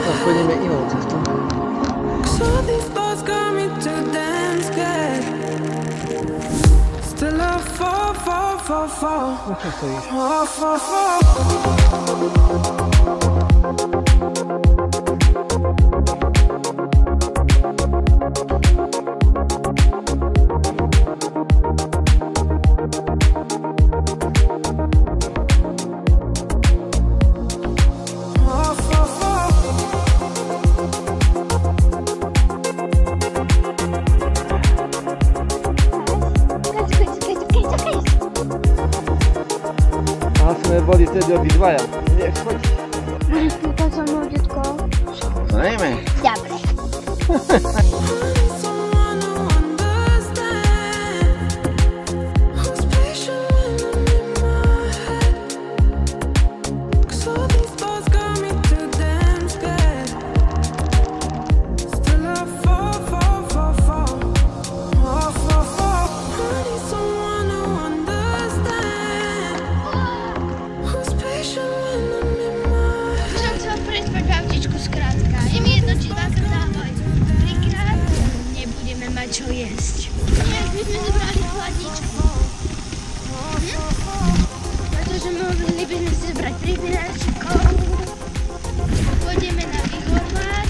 Tak pôjdeme inou cestou. Na čo stojíš? Boli vtedy obidvaja. Nech chodí. Budeš púkať so mnou, detko? Samozrejme. Dobre. Čo jesť. Nie, my sme zobrali chladničku. Pretože mohli by sme si zobrať pribínačkou. Pôjdeme na výhormár,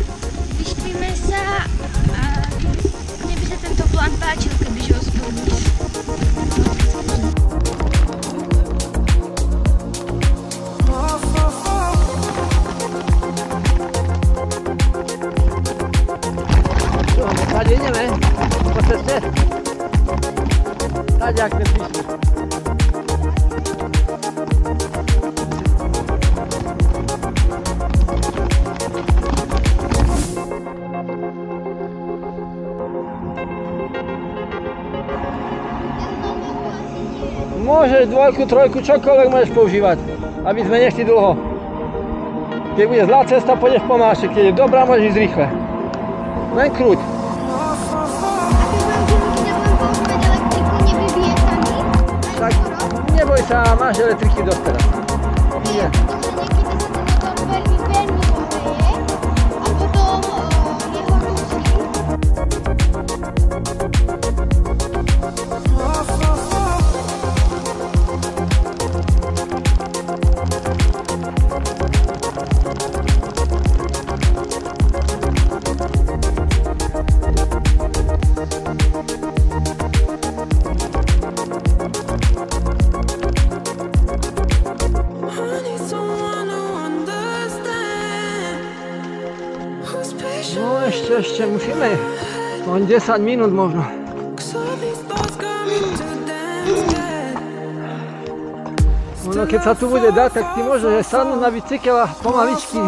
vyšpíme sa a mne by sa tento plán páčil, kebyže ho splníš. Tady ideme. Po ceste. Tady, jak sme prišli. Môžeš dvojku, trojku, čokoľvek môžeš používať, aby sme nešli dlho. Keď bude zlá cesta, pôjdeš pomášie, keď je dobrá, môžeš ísť rýchle. Len krúť. Tak neboj sa, máš elektriky dosť teraz. Nie. No ešte musíme, len 10 minút možno. Ono keď sa tu bude dať, tak ty môžeš sadnúť na bicykel a pomaličky.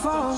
Fall.